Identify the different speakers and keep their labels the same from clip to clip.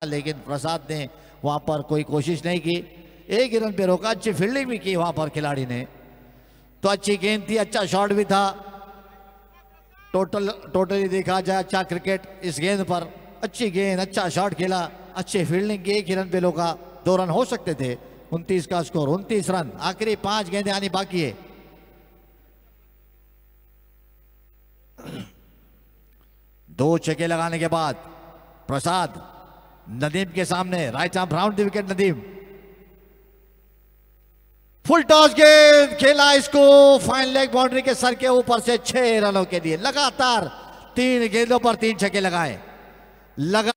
Speaker 1: लेकिन प्रसाद ने वहां पर कोई कोशिश नहीं की, एक ही रन पे रोका। अच्छी फील्डिंग भी की वहां पर खिलाड़ी ने, तो अच्छी गेंद थी, अच्छा शॉट भी था। टोटली देखा जाए अच्छा क्रिकेट इस गेंद पर, अच्छी गेंद, अच्छा शॉट खेला, अच्छी फील्डिंग की, एक ही रन पे रोका। 2 रन हो सकते थे। 29 का स्कोर, 29 रन, आखिरी 5 गेंदें आनी बाकी है। दो छक्के लगाने के बाद प्रसाद नदीम के सामने, right arm round the wicket Nadeem. Full toss गेंद खेला, इसको फाइन लेग बाउंड्री के सर के ऊपर से 6 रनों के लिए लगातार 3 गेंदों पर 3 छक्के लगाए। लगा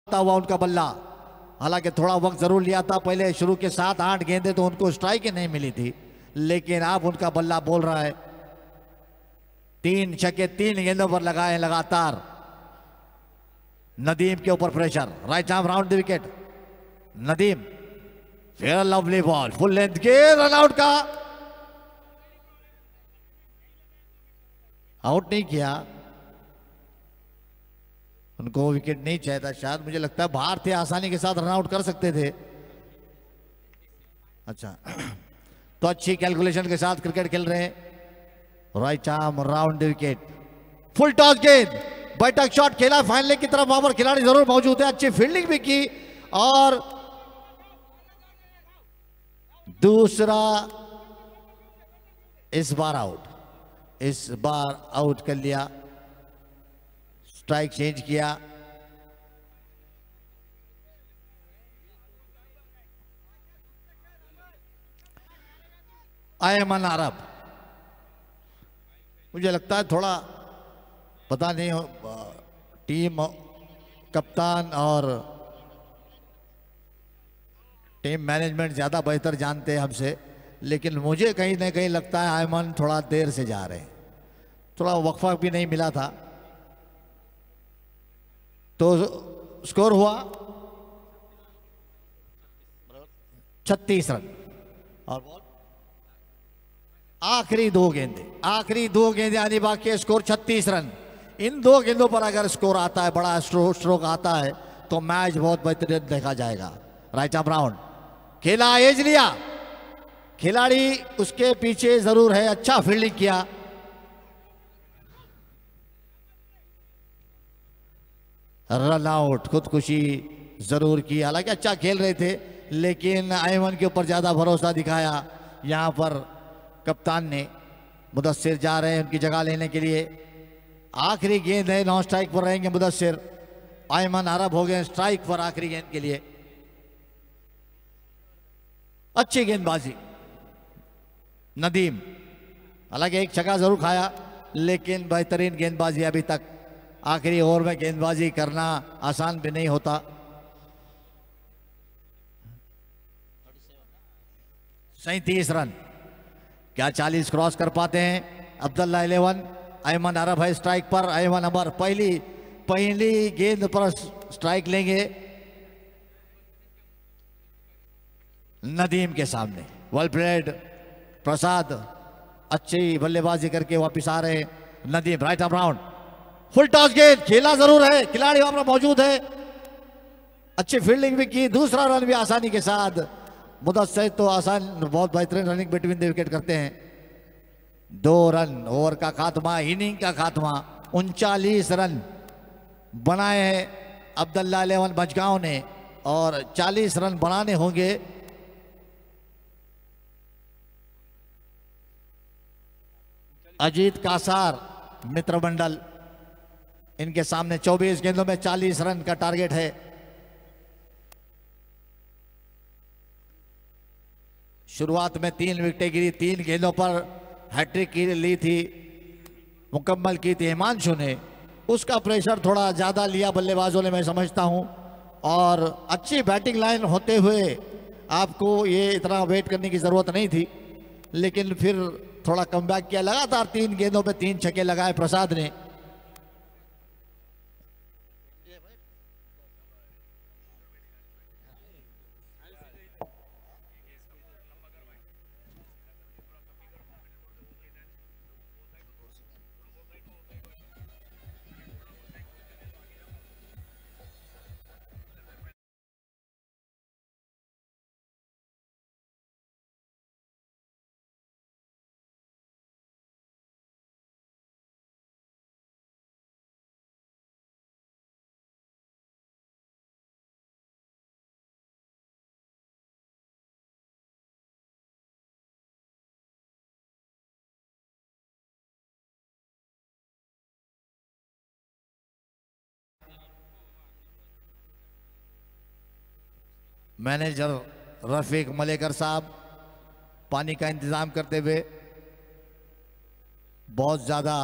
Speaker 1: हुआ उनका बल्ला, हालांकि थोड़ा वक्त जरूर लिया था। पहले शुरू के 7-8 गेंदें तो उनको स्ट्राइक ही नहीं मिली थी, लेकिन अब उनका बल्ला बोल रहा है। 3 छक्के 3 गेंदों पर लगाए लगातार। नदीम के ऊपर pressure, right arm round the wicket Nadeem. Fair lovely ball, full length गेंद, रन आउट का, आउट नहीं किया, उनको विकेट नहीं चाहिए था शायद, मुझे लगता है बाहर थे, आसानी के साथ रन आउट कर सकते थे। अच्छा तो अच्छी कैलकुलेशन के साथ क्रिकेट खेल रहे हैं। Right arm round the wicket, full toss गेंद, बैठक शॉट खेला, फाइनल लेग की तरफ वहां पर खिलाड़ी जरूर मौजूद है, अच्छी फील्डिंग भी की और दूसरा इस बार आउट, इस बार आउट कर लिया, स्ट्राइक चेंज किया। अयमन अरब, मुझे लगता है थोड़ा पता नहीं टीम कप्तान और टीम मैनेजमेंट ज्यादा बेहतर जानते हैं हमसे, लेकिन मुझे कहीं ना कहीं लगता है अयमन थोड़ा देर से जा रहे हैं, थोड़ा वक्फा भी नहीं मिला था। तो स्कोर हुआ 36 रन और आखिरी 2 गेंदें आनी बाकी है, स्कोर 36 रन। इन 2 गेंदों पर अगर स्कोर आता है, बड़ा स्ट्रोक आता है, तो मैच बहुत बेहतरीन देखा जाएगा। राइट आर्म राउंड खेला, एज लिया, खिलाड़ी उसके पीछे जरूर है, अच्छा फील्डिंग किया। रन आउट, खुदकुशी जरूर की, हालांकि अच्छा खेल रहे थे, लेकिन अयमन के ऊपर ज्यादा भरोसा दिखाया यहां पर कप्तान ने। मुदस्सिर जा रहे हैं उनकी जगह लेने के लिए, आखिरी गेंद है, नॉन स्ट्राइक पर रहेंगे मुदस्सिर। अयमन अरब हो गए स्ट्राइक पर आखिरी गेंद के लिए। अच्छी गेंदबाजी नदीम, हालांकि एक छक्का जरूर खाया, लेकिन बेहतरीन गेंदबाजी अभी तक। आखिरी ओवर में गेंदबाजी करना आसान भी नहीं होता। 37 रन, क्या 40 क्रॉस कर पाते हैं? अब्दुल्ला 11, अयमन अरब है स्ट्राइक पर। अयमन अमर पहली गेंद पर स्ट्राइक लेंगे नदीम के सामने। वेल प्लेड प्रसाद, अच्छी बल्लेबाजी करके वापस आ रहे हैं Nadeem. Right arm round, full toss गेंद खेला जरूर है, खिलाड़ी वहां पर मौजूद है, अच्छी फील्डिंग भी की, दूसरा रन भी आसानी के साथ। मुदस्सिर तो आसान, बहुत बेहतरीन रनिंग बिटवीन द विकेट करते हैं। 2 रन, ओवर का खात्मा, इनिंग का खात्मा। 39 रन बनाए हैं अब्दुल्ला 11 मजगांव ने, और 40 रन बनाने होंगे अजीत कासार मित्र मंडल। इनके सामने 24 गेंदों में 40 रन का टारगेट है। शुरुआत में 3 विकेटें गिरी, 3 गेंदों पर हैट्रिक ली थी, मुकम्मल की थी हिमांशु ने। उसका प्रेशर थोड़ा ज्यादा लिया बल्लेबाजों ने, मैं समझता हूं, और अच्छी बैटिंग लाइन होते हुए आपको ये इतना वेट करने की ज़रूरत नहीं थी, लेकिन फिर थोड़ा कमबैक किया। लगातार 3 गेंदों पे 3 छक्के लगाए प्रसाद ने। मैनेजर रफीक मलेकर साहब पानी का इंतजाम करते हुए, बहुत ज़्यादा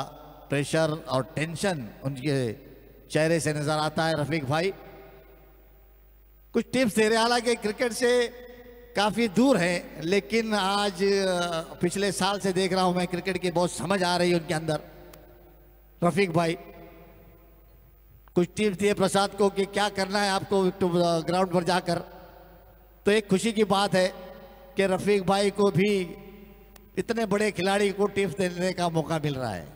Speaker 1: प्रेशर और टेंशन उनके चेहरे से नज़र आता है। रफीक भाई कुछ टिप्स दे रहे, हालांकि क्रिकेट से काफ़ी दूर हैं, लेकिन आज पिछले साल से देख रहा हूं मैं क्रिकेट की बहुत समझ आ रही है उनके अंदर। रफीक भाई कुछ टिप्स दिए प्रसाद को कि क्या करना है आपको ग्राउंड पर जाकर। तो एक खुशी की बात है कि रफीक भाई को भी इतने बड़े खिलाड़ी को टिप्स देने का मौका मिल रहा है।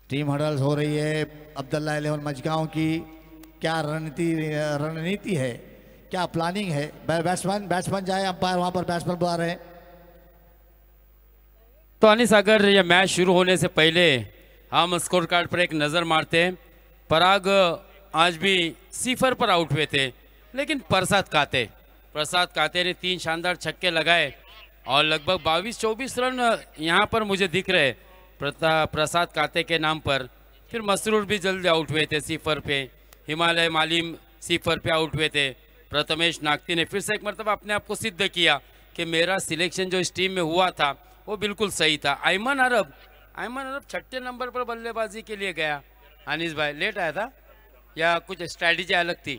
Speaker 1: टीम हडल्स हो रही है अब्दुल्ला 11 मजगांव की। क्या रणनीति है, क्या प्लानिंग है? बैट्समैन जाए, अंपायर वहां पर बैट्समैन बुला रहे हैं।
Speaker 2: तो अनिस, अगर यह मैच शुरू होने से पहले हम स्कोर कार्ड पर एक नज़र मारते हैं। पराग आज भी सिफर पर आउट हुए थे, लेकिन प्रसाद काते ने 3 शानदार छक्के लगाए और लगभग 22-24 रन यहाँ पर मुझे दिख रहे प्रसाद काते के नाम पर। फिर मसरूर भी जल्दी आउट हुए थे सिफर पे। हिमालय मालिम सिफर पे आउट हुए थे। प्रथमेश नागती ने फिर से एक मरतबा अपने आप को सिद्ध किया कि मेरा सिलेक्शन जो इस टीम में हुआ था वो बिल्कुल सही था। अयमन अरब 6ठे नंबर पर बल्लेबाजी के लिए गया। अनीस भाई लेट आया था या कुछ स्ट्रैटेजी अलग थी?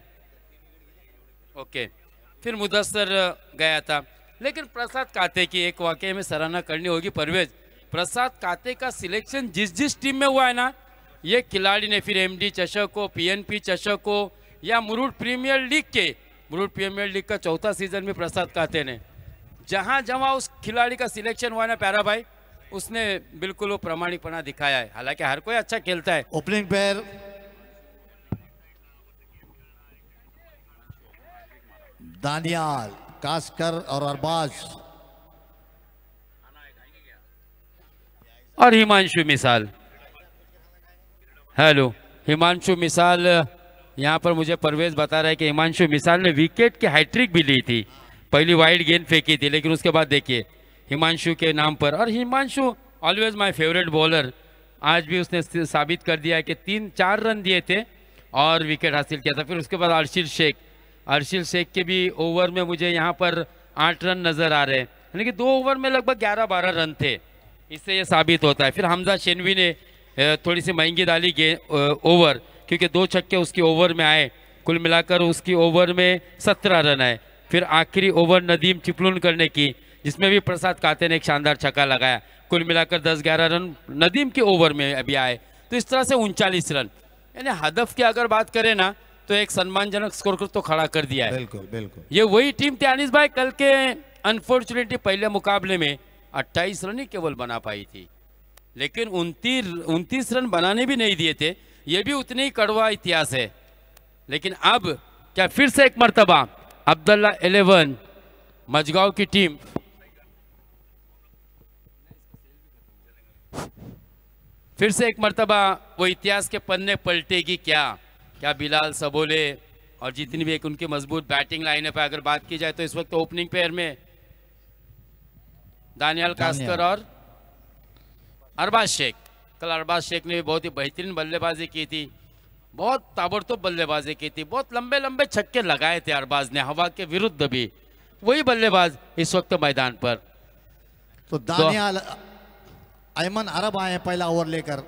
Speaker 2: ओके, फिर मुदस्सर गया था। लेकिन प्रसाद काते की एक वाकई में सराहना करनी होगी परवेज। प्रसाद काते का सिलेक्शन जिस टीम में हुआ है ना, ये खिलाड़ी ने फिर एमडी चषक को, पीएनपी चषक को या मुरुड प्रीमियर लीग का 4था सीजन में प्रसाद काते ने जहां उस खिलाड़ी का सिलेक्शन हुआ ना प्यारा भाई, उसने बिल्कुल वो प्रामाणिकपना दिखाया है। हालांकि हर कोई अच्छा खेलता है।
Speaker 1: ओपनिंग पैर दानियाल, कास्कर और अरबाज
Speaker 2: और हिमांशु मिसाल। हेलो, हिमांशु मिसाल यहाँ पर मुझे परवेज बता रहा है कि हिमांशु मिसाल ने विकेट की हैट्रिक भी ली थी। पहली वाइड गेंद फेंकी थी, लेकिन उसके बाद देखिए हिमांशु के नाम पर। और Himanshu always my favourite bowler. आज भी उसने साबित कर दिया कि 3-4 रन दिए थे और विकेट हासिल किया था। फिर उसके बाद अर्शिल शेख के भी ओवर में मुझे यहाँ पर 8 रन नज़र आ रहे हैं, यानी कि 2 ओवर में लगभग 11-12 रन थे। इससे ये साबित होता है। फिर हमजा शेनवी ने थोड़ी सी महंगी डाली ओवर, क्योंकि 2 छक्के उसकी ओवर में आए। कुल मिलाकर उसकी ओवर में 17 रन आए। फिर आखिरी ओवर नदीम चिपलून करने की, जिसमें भी प्रसाद काते ने एक शानदार छक्का लगाया। कुल मिलाकर 10-11 रन नदीम के ओवर में अभी आए। तो इस तरह से 39 रन, यानी हदफ की अगर बात करें ना तो एक सम्मानजनक स्कोर तो खड़ा कर दिया है।
Speaker 1: बिल्कुल।
Speaker 2: ये वही टीम थी अनीस भाई, कल के अनफॉर्चुनेटली पहले मुकाबले में 28 रन ही केवल बना पाई थी, लेकिन 29 रन बनाने भी नहीं दिए थे। ये भी उतने ही कड़वा इतिहास है। लेकिन अब क्या फिर से एक मर्तबा अब्दुल्ला 11 मजगांव की टीम फिर से एक मर्तबा वो इतिहास के पन्ने पलटेगी क्या बिलाल सबोले और जितनी भी एक उनकी मजबूत बैटिंग लाइनअप है अगर बात की जाए तो इस वक्त ओपनिंग पेयर में दानियाल कास्कर और अरबाज शेख। कल अरबाज शेख ने भी बहुत ही बेहतरीन बल्लेबाजी की थी, बहुत ताबड़तोड़ बल्लेबाजी की थी, बहुत लंबे लंबे छक्के लगाए थे अरबाज ने, हवा के विरुद्ध भी। वही बल्लेबाज इस वक्त मैदान पर।
Speaker 1: तो दानियाल अयमन अरब आए पहला ओवर लेकर।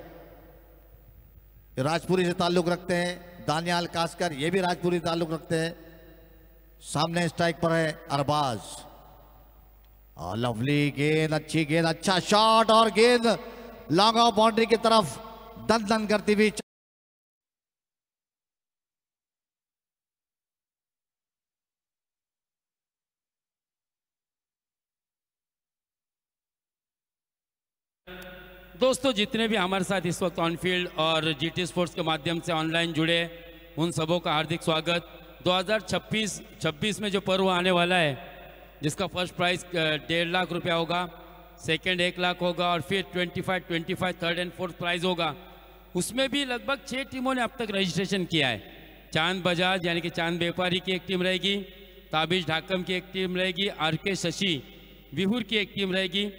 Speaker 1: राजपुरी से ताल्लुक रखते हैं। दानियाल कास्कर ये भी राजपुरी ताल्लुक रखते हैं। सामने स्ट्राइक पर है अरबाज। लवली गेंद, अच्छी गेंद, अच्छा शॉट और गेंद लॉन्ग ऑफ बाउंड्री की तरफ दन दन करती हुई।
Speaker 2: दोस्तों जितने भी हमारे साथ इस वक्त ऑनफील्ड और जीटी स्पोर्ट्स के माध्यम से ऑनलाइन जुड़े, उन सबों का हार्दिक स्वागत। 2026 में जो पर्व आने वाला है, जिसका फर्स्ट प्राइज 1.5 लाख रुपया होगा, सेकंड 1 लाख होगा और फिर 25 थर्ड एंड फोर्थ प्राइज होगा, उसमें भी लगभग 6 टीमों ने अब तक रजिस्ट्रेशन किया है। चांद बजाज यानी कि चांद व्यापारी की एक टीम रहेगी, ताबिज ढाकम की एक टीम रहेगी, RK शशि विहुर की एक टीम रहेगी,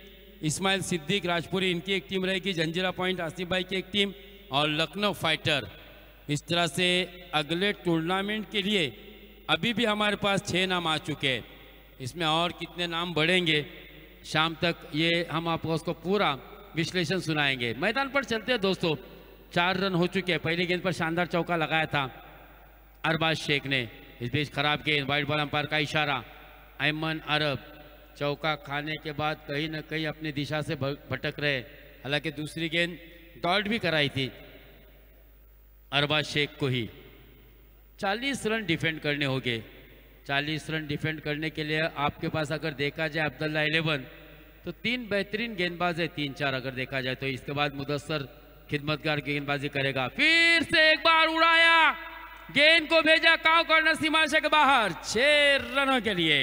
Speaker 2: इस्माइल सिद्दीक राजपुरी इनकी एक टीम रहेगी, जंजीरा पॉइंट आसिफ भाई की एक टीम और लखनऊ फाइटर। इस तरह से अगले टूर्नामेंट के लिए अभी भी हमारे पास 6 नाम आ चुके हैं। इसमें और कितने नाम बढ़ेंगे शाम तक, ये हम आपको उसको पूरा विश्लेषण सुनाएंगे। मैदान पर चलते हैं दोस्तों। 4 रन हो चुके हैं। पहली गेंद पर शानदार चौका लगाया था अरबाज शेख ने। इस बीच खराब गेंद, वाइड बॉल अंपायर का इशारा। अयमन अरब चौका खाने के बाद कहीं ना कहीं अपनी दिशा से भटक रहे। हालांकि दूसरी गेंद डॉट भी कराई थी अरबाज शेख को ही। 40 रन डिफेंड करने होंगे। 40 रन डिफेंड करने के लिए आपके पास अगर देखा जाए अब्दुल्ला 11 तो 3 बेहतरीन गेंदबाज है, 3-4 अगर देखा जाए तो। इसके बाद मुदस्सर खिदमतगार गेंदबाजी करेगा। फिर से एक बार उड़ाया, गेंद को भेजा काउ कॉर्नर सीमा से के बाहर, 6 रनों के लिए।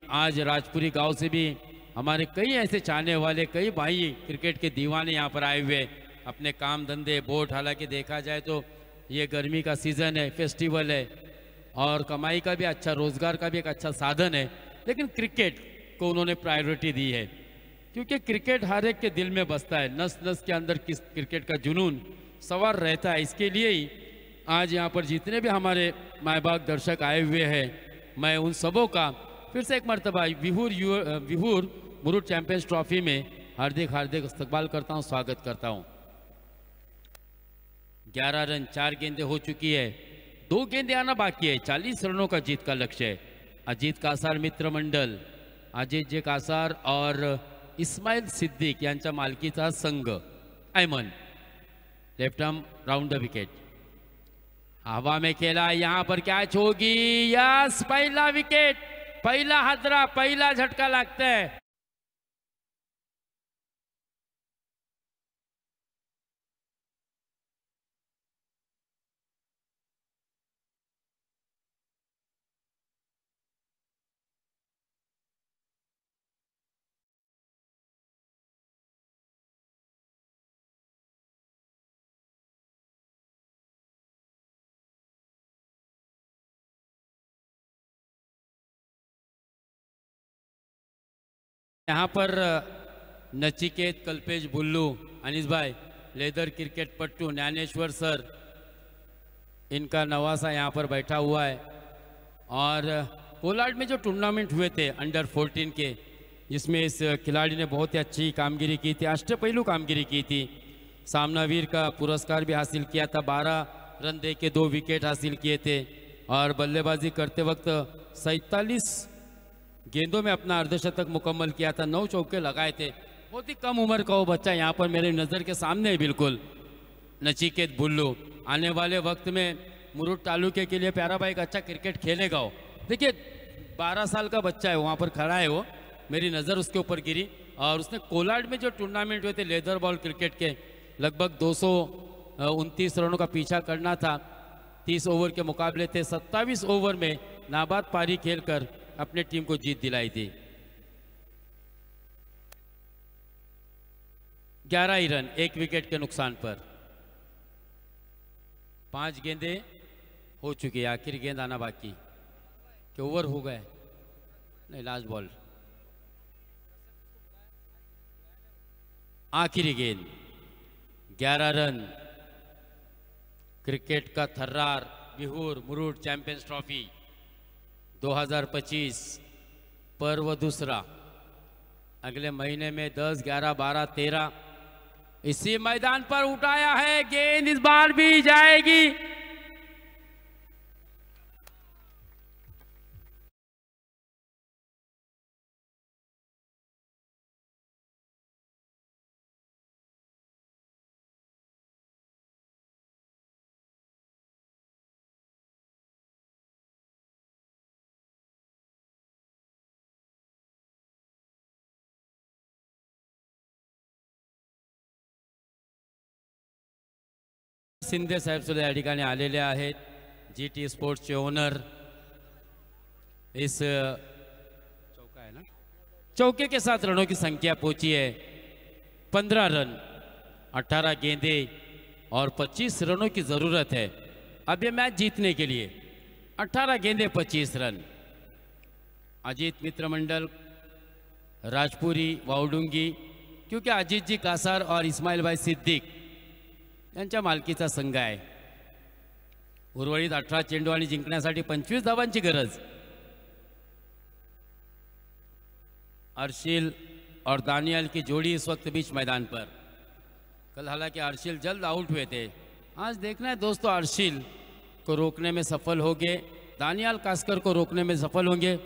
Speaker 2: आज राजपुरी गांव से भी हमारे कई ऐसे चाहने वाले, कई भाई क्रिकेट के दीवाने यहाँ पर आए हुए अपने काम धंधे बोट। हालांकि देखा जाए तो ये गर्मी का सीज़न है, फेस्टिवल है और कमाई का भी अच्छा, रोज़गार का भी एक अच्छा साधन है, लेकिन क्रिकेट को उन्होंने प्रायोरिटी दी है क्योंकि क्रिकेट हर एक के दिल में बसता है। नस नस के अंदर किस क्रिकेट का जुनून सवार रहता है। इसके लिए ही आज यहाँ पर जितने भी हमारे माए बाप दर्शक आए हुए हैं, मैं उन सबों का फिर से एक मरतबा विहुर मुरुड चैंपियंस ट्रॉफी में हार्दिक हार्दिक इस्तकबाल करता हूं, स्वागत करता हूं। 11 रन, 4 गेंदें हो चुकी है, 2 गेंदें आना बाकी है। 40 रनों का जीत का लक्ष्य है। अजीत कासार मित्र मंडल, अजित जे कासार और इस्माइल सिद्दीक यांच्या मालकीचा संघ Ayman, left arm round the wicket, हवा में खेला। यहां पर कैच होगी, यस, पहला विकेट, पहला हादरा, पहला झटका लगता है। यहाँ पर नचिकेत, कल्पेश बुल्लू, अनीस भाई, लेदर क्रिकेट पट्टू, ज्ञानेश्वर सर, इनका नवासा यहाँ पर बैठा हुआ है। और पोलार्ड में जो टूर्नामेंट हुए थे अंडर 14 के, जिसमें इस खिलाड़ी ने बहुत ही अच्छी कामगिरी की थी, अष्टपहलू कामगिरी की थी, सामनावीर का पुरस्कार भी हासिल किया था। 12 रन दे के 2 विकेट हासिल किए थे और बल्लेबाजी करते वक्त 47 गेंदों में अपना अर्धशतक मुकम्मल किया था, 9 चौके लगाए थे। बहुत ही कम उम्र का वो बच्चा यहाँ पर मेरे नज़र के सामने है बिल्कुल, नचिकेत बुल्लू। आने वाले वक्त में मुरुड तालुके के लिए प्यारा भाई एक अच्छा क्रिकेट खेलेगा वो। देखिए 12 साल का बच्चा है, वहाँ पर खड़ा है वो, मेरी नज़र उसके ऊपर गिरी। और उसने कोलाड में जो टूर्नामेंट हुए थे लेदर बॉल क्रिकेट के, लगभग 229 रनों का पीछा करना था, 30 ओवर के मुकाबले थे, 27 ओवर में नाबाद पारी खेलकर अपने टीम को जीत दिलाई थी। 11 ही रन 1 विकेट के नुकसान पर। 5 गेंदे हो चुकी है, आखिरी गेंद आना बाकी। कि ओवर हो गए? नहीं, लास्ट बॉल, आखिरी गेंद। 11 रन। क्रिकेट का थर्रार बिहूर मुरुड चैंपियंस ट्रॉफी 2025 पर्व दूसरा अगले महीने में 10, 11, 12, 13 इसी मैदान पर उठाया है। गेंद इस बार भी जाएगी। शिंदे साहेब सुद्धा या ठिकाणी आलेले आहेत, GT स्पोर्ट्सचे ओनर। इस चौका है ना, चौके के साथ रनों की संख्या पहुंची है 15 रन, 18 गेंदे और 25 रनों की जरूरत है अब ये मैच जीतने के लिए। 18 गेंदे 25 रन। अजीत मित्र मंडल राजपुरी वावडुंगी, क्योंकि अजीत जी कासार और इस्माइल भाई सिद्दीक यांच्या मालकीचा संघ आहे। उर्वरित 18 चेंडू आणि जिंकण्यासाठी 25 धावांची गरज। अर्शिल और दानियल की जोड़ी इस वक्त बीच मैदान पर। कल हालांकि अर्शिल जल्द आउट हुए थे, आज देखना है दोस्तों अर्शिल को रोकने में सफल होंगे, दानियल कास्कर को रोकने में सफल होंगे।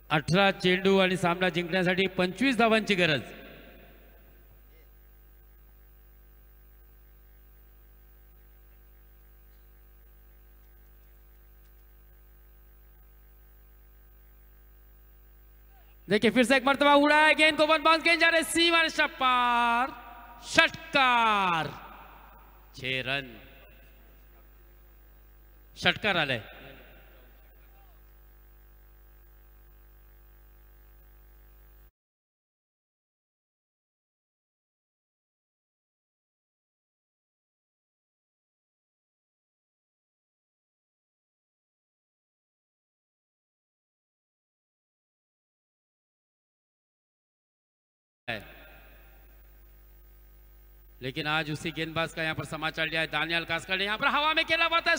Speaker 2: अठरा चेंडू आणि सामना जिंकण्यासाठी 25 धावांची गरज। देखिए फिर से एक मरतबा उड़ाया गेंद को, वन बाउंस गेंद जा रहे सीमा पार, षटकार। 6 रन, षटकार आलाय। लेकिन आज उसी गेंदबाज का यहाँ पर समाचार लिया है दानियल कास्कर ने, यहाँ पर हवा में खेला हुआ था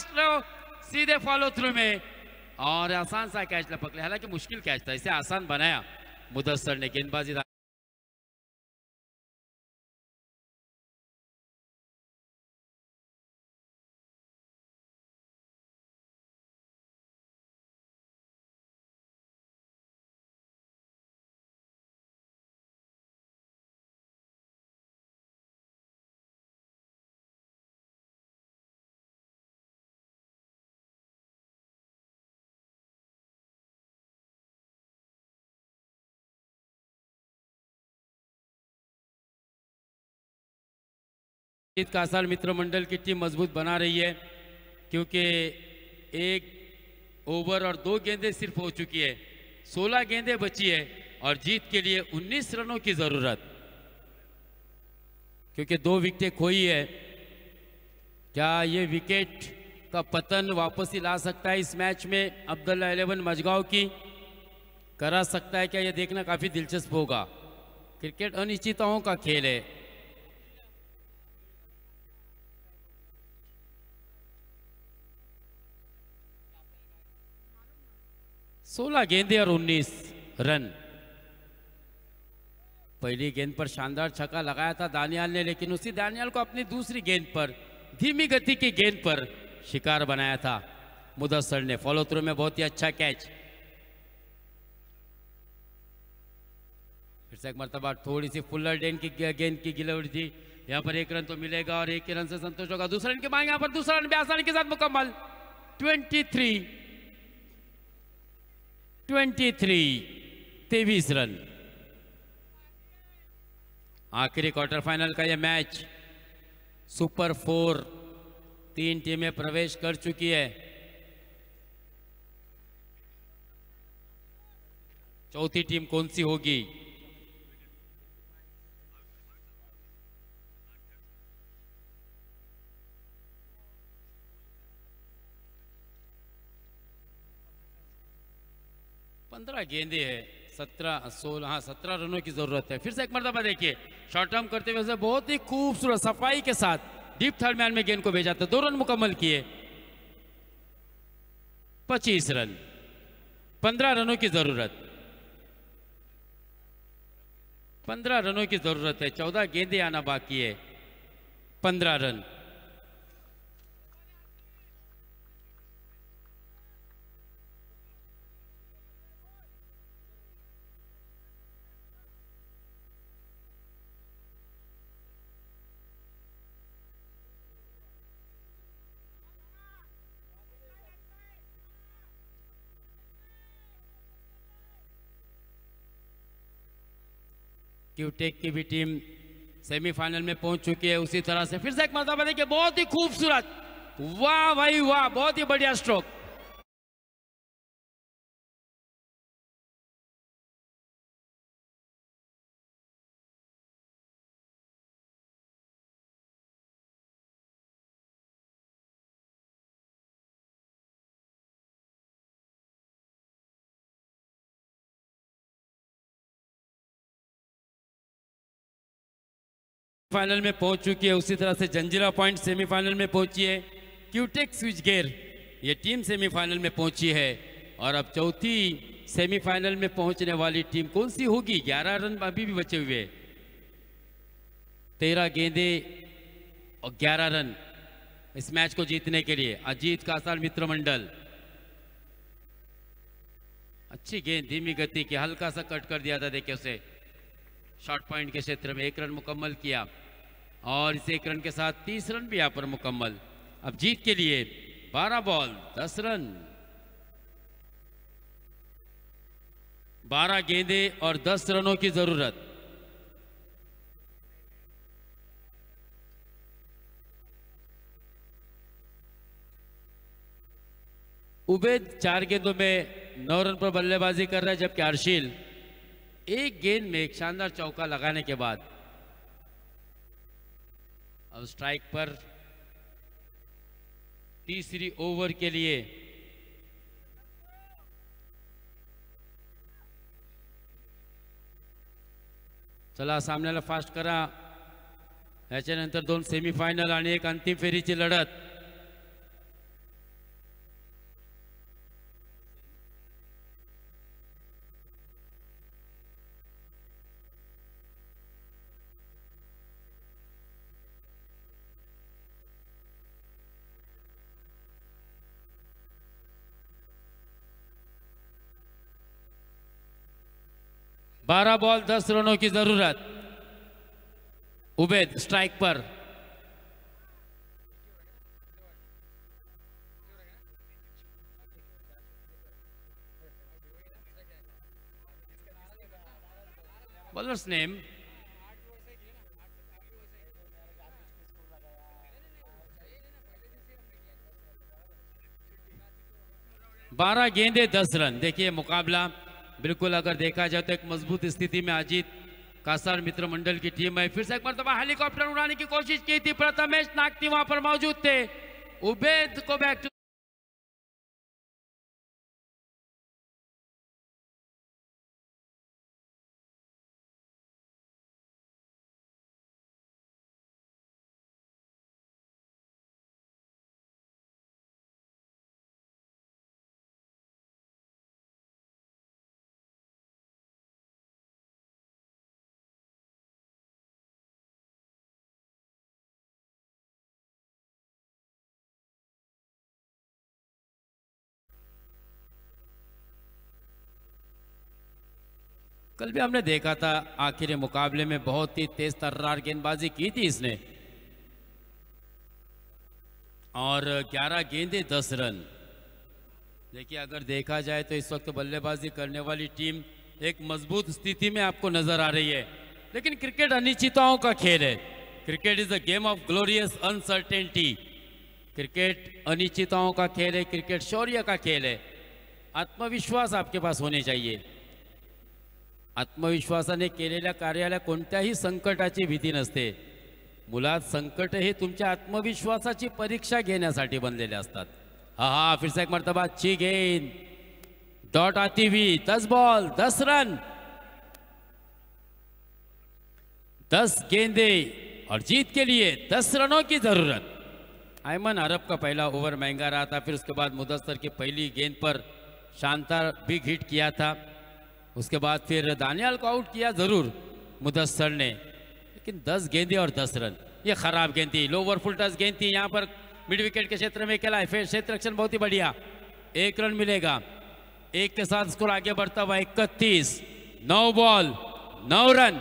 Speaker 2: सीधे फॉलो थ्रू में और आसान सा कैच पकड़े। हालांकि मुश्किल कैच था, इसे आसान बनाया मुदस्सर ने। गेंदबाजी कासार मित्र मंडल की टीम मजबूत बना रही है, क्योंकि 1 ओवर और 2 गेंदें सिर्फ हो चुकी है, 16 गेंदें बची है और जीत के लिए 19 रनों की जरूरत, क्योंकि 2 विकेटें खोई है। क्या ये विकेट का पतन वापस ही ला सकता है इस मैच में अब्दुल्ला 11 मजगांव की? करा सकता है क्या? ये देखना काफी दिलचस्प होगा। क्रिकेट अनिश्चितताओं का खेल है। सोलह गेंदें और 19 रन। पहली गेंद पर शानदार छक्का लगाया था दानियाल ने, लेकिन उसी दानियाल को अपनी दूसरी गेंद पर धीमी गति की गेंद पर शिकार बनाया था मुदस्सर ने। फॉलो थ्रू में बहुत ही अच्छा कैच। फिर से एक मरतबा थोड़ी सी फुल्लर डेन की गेंद की गिलवरी थी। यहाँ पर 1 रन तो मिलेगा और 1 रन से संतोष होगा। दूसरे रन के बाद यहाँ पर दूसरा रन भी आसानी के साथ मुकम्मल। 23 रन। आखिरी क्वार्टर फाइनल का यह मैच सुपर 4। 3 टीमें प्रवेश कर चुकी है। चौथी टीम कौन सी होगी? पंद्रह गेंदे है, 17 रनों की जरूरत है। फिर से एक मरतबा देखिए, शॉर्ट टर्म करते हुए बहुत ही खूबसूरत सफाई के साथ डीप थर्ड मैन में गेंद को भेजा था। 2 रन मुकम्मल किए। 25 रन। 15 रनों की जरूरत। 15 रनों की जरूरत है। 14 गेंदे आना बाकी है। 15 रन। क्यूटेक की भी टीम सेमीफाइनल में पहुंच चुकी है। उसी तरह से फिर से एक मरतबा देखिए, बहुत ही खूबसूरत, वाह भाई वाह, बहुत ही बढ़िया स्ट्रोक। फाइनल में पहुंच चुकी है। उसी तरह से जंजीरा पॉइंट सेमीफाइनल में पहुंची है। क्यूटेक स्विचगेयर ये टीम सेमीफाइनल में पहुंची है। और अब चौथी सेमीफाइनल में पहुंचने वाली टीम कौन सी होगी? 11 रन अभी भी बचे हुए। 13 गेंदे और 11 रन इस मैच को जीतने के लिए। अजीत कासार मित्र मंडल, अच्छी गेंद, धीमी गति की, हल्का सा कट कर दिया था देखिए उसे शॉर्ट पॉइंट के क्षेत्र में। 1 रन मुकम्मल किया और इस 1 रन के साथ 30 रन भी यहां पर मुकम्मल। अब जीत के लिए 12 बॉल 10 रन। 12 गेंदे और 10 रनों की जरूरत। उबैद 4 गेंदों में 9 रन पर बल्लेबाजी कर रहा है, जबकि अर्शील 1 गेंद में एक शानदार चौका लगाने के बाद अब स्ट्राइक पर तीसरी ओवर के लिए। चला सामन्याला फास्ट करा। याच्यानंतर 2 सेमीफायनल आणि 1 अंतिम फेरीची लढत। बारह बॉल 10 रनों की जरूरत। उबैद स्ट्राइक पर। बॉलर्स नेम बारह गेंदे 10 रन। देखिए मुकाबला बिल्कुल अगर देखा जाए तो एक मजबूत स्थिति में अजीत कासार मित्र मंडल की टीम है। फिर से एक मरतबा हेलीकॉप्टर उड़ाने की कोशिश की थी, प्रथमेश नागती वहां पर मौजूद थे। उबैद को बैक टू कल भी हमने देखा था आखिरी मुकाबले में बहुत ही तेज तर्रार गेंदबाजी की थी इसने, और 11 गेंदे 10 रन। देखिए अगर देखा जाए तो इस वक्त बल्लेबाजी करने वाली टीम एक मजबूत स्थिति में आपको नजर आ रही है, लेकिन क्रिकेट अनिश्चितताओं का खेल है। Cricket is a game of glorious uncertainty. Cricket अनिश्चितताओं का खेल है, क्रिकेट शौर्य का खेल है। आत्मविश्वास आपके पास होने चाहिए। आत्मविश्वासाने केलेल्या कार्याला कोणत्याही संकटाची भीती नसते। मुळात संकट हे तुमच्या आत्मविश्वासाची परीक्षा घेण्यासाठी बनलेले असतात। हा फिर से एक मर्तबा अच्छी गेंद, डॉट आती हुई, 10 बॉल 10 रन, 10 गेंदे और जीत के लिए 10 रनों की जरूरत। अयमन अरब का पहला ओवर महंगा रहा था, फिर उसके बाद मुदस्सर की पहली गेंद पर शानदार बिग हिट किया था। उसके बाद फिर दानियाल को आउट किया जरूर मुदस्सर ने, लेकिन 10 गेंदे और 10 रन, ये खराब गेंद थी, लोअर फुल टच गेंद थी। यहाँ पर मिड विकेट के क्षेत्र में खेला है, फिर क्षेत्र रक्षण बहुत ही बढ़िया, 1 रन मिलेगा। 1 के साथ स्कोर आगे बढ़ता हुआ 31, 9 बॉल 9 रन,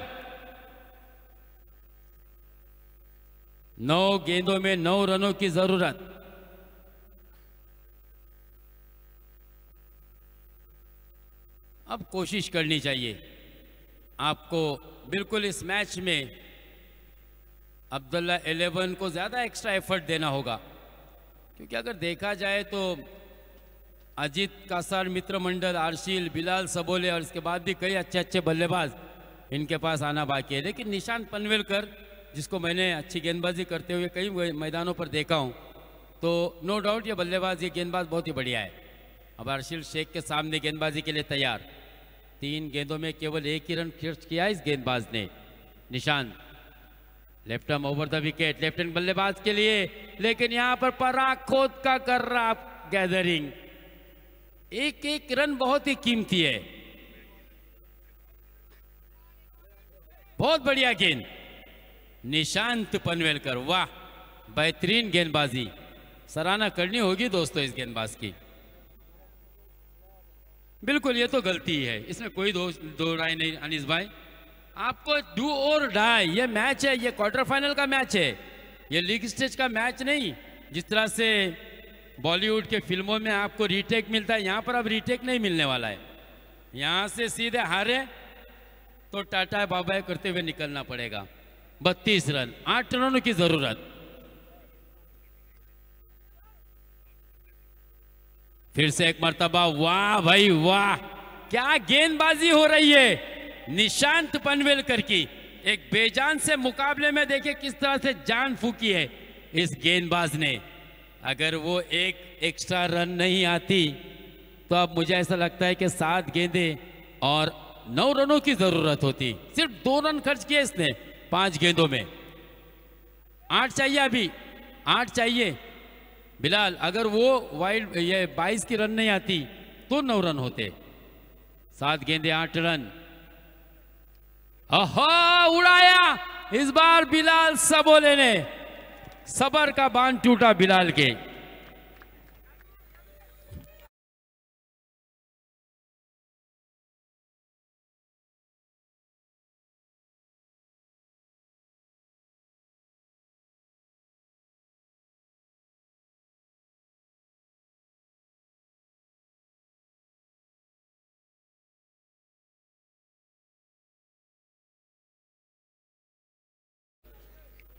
Speaker 2: 9 गेंदों में 9 रनों की जरूरत। अब कोशिश करनी चाहिए आपको बिल्कुल इस मैच में अब्दुल्ला 11 को ज़्यादा एक्स्ट्रा एफर्ट देना होगा, क्योंकि अगर देखा जाए तो अजीत कासार मित्र मंडल, आर्शिल, बिलाल सबोले और इसके बाद भी कई अच्छे अच्छे बल्लेबाज इनके पास आना बाकी है। लेकिन निशांत पनवेलकर, जिसको मैंने अच्छी गेंदबाजी करते हुए कई मैदानों पर देखा हूं, तो नो डाउट ये बल्लेबाज, ये गेंदबाज बहुत ही बढ़िया है। अब आर्शिल शेख के सामने गेंदबाजी के लिए तैयार। 3 गेंदों में केवल 1 ही रन खर्च किया इस गेंदबाज ने। Nishant left arm over the wicket, left hand बल्लेबाज के लिए, लेकिन यहां पर पराग खोद का कर रहा गैदरिंग। एक रन बहुत ही कीमती है। बहुत बढ़िया गेंद निशांत पनवेलकर, वाह बेहतरीन गेंदबाजी, सराहना करनी होगी दोस्तों इस गेंदबाज की। बिल्कुल ये तो गलती है, इसमें कोई दो राय नहीं अनीस भाई। आपको डू और डाई, ये मैच है, ये क्वार्टर फाइनल का मैच है, ये लीग स्टेज का मैच नहीं। जिस तरह से बॉलीवुड के फिल्मों में आपको रीटेक मिलता है, यहाँ पर अब रीटेक नहीं मिलने वाला है। यहाँ से सीधे हारे तो टाटा बाय करते हुए निकलना पड़ेगा। 32 रन, 8 रनों की जरूरत। फिर से एक मर्तबा, वाह भाई वाह, क्या गेंदबाजी हो रही है निशांत पनवेलकर की। एक बेजान से मुकाबले में देखिए किस तरह से जान फूकी है इस गेंदबाज ने। अगर वो एक एक्स्ट्रा रन नहीं आती तो अब मुझे ऐसा लगता है कि 7 गेंदे और 9 रनों की जरूरत होती। सिर्फ 2 रन खर्च किए इसने 5 गेंदों में। 8 चाहिए, अभी 8 चाहिए बिलाल। अगर वो वाइड ये 22 की रन नहीं आती तो 9 रन होते। 7 गेंदे 8 रन। उड़ाया इस बार बिलाल सबोले ने। सबर का बांध टूटा बिलाल के।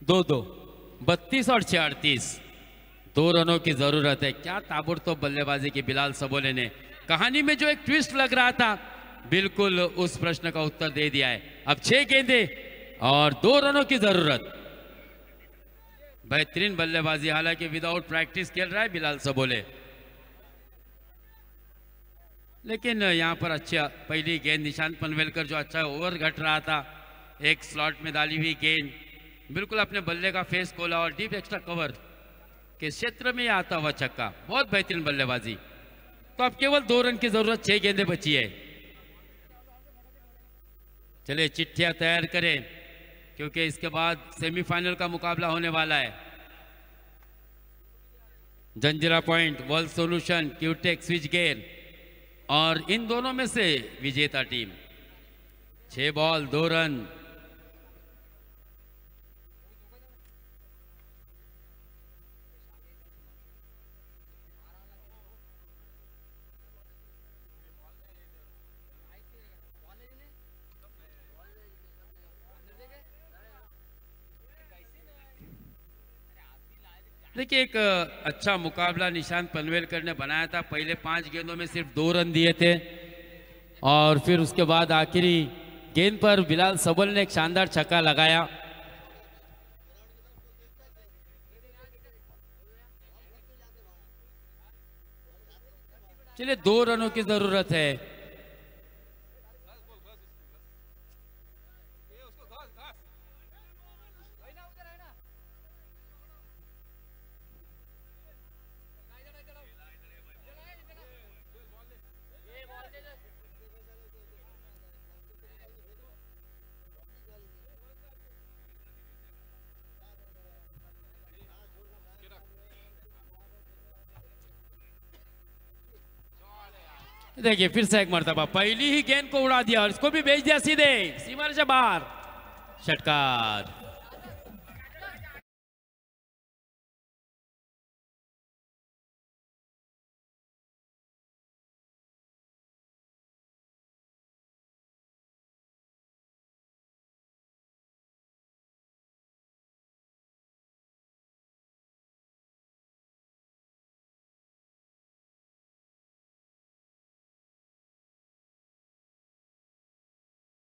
Speaker 2: दो 32 और 36, 2 रनों की जरूरत है। क्या ताबड़तोड़ बल्लेबाजी की बिलाल सबोले ने। कहानी में जो एक ट्विस्ट लग रहा था, बिल्कुल उस प्रश्न का उत्तर दे दिया है। अब 6 गेंदे और 2 रनों की जरूरत। बेहतरीन बल्लेबाजी, हालांकि विदाउट प्रैक्टिस खेल रहा है बिलाल सबोले, लेकिन यहां पर अच्छा पहली गेंद निशांत पनवेलकर जो अच्छा ओवर घट रहा था, एक स्लॉट में डाली हुई गेंद, बिल्कुल अपने बल्ले का फेस खोला और डीप एक्स्ट्रा कवर के क्षेत्र में आता हुआ छक्का। बहुत बेहतरीन बल्लेबाजी। तो अब केवल 2 रन की जरूरत, 6 गेंदें बची है। चलिए चिट्ठियां तैयार करें, क्योंकि इसके बाद सेमीफाइनल का मुकाबला होने वाला है। Janjira point, world solution, Qtech switch gear, और इन दोनों में से विजेता टीम 6 बॉल 2 रन। देखिए एक अच्छा मुकाबला निशांत पनवेलकर ने बनाया था। पहले 5 गेंदों में सिर्फ 2 रन दिए थे और फिर उसके बाद आखिरी गेंद पर बिलाल सबल ने एक शानदार छक्का लगाया। चलिए 2 रनों की जरूरत है। देखिए फिर से एक मर्तबा पहली ही गेंद को उड़ा दिया और इसको भी भेज दिया सीधे सीमा से बाहर। षटकार।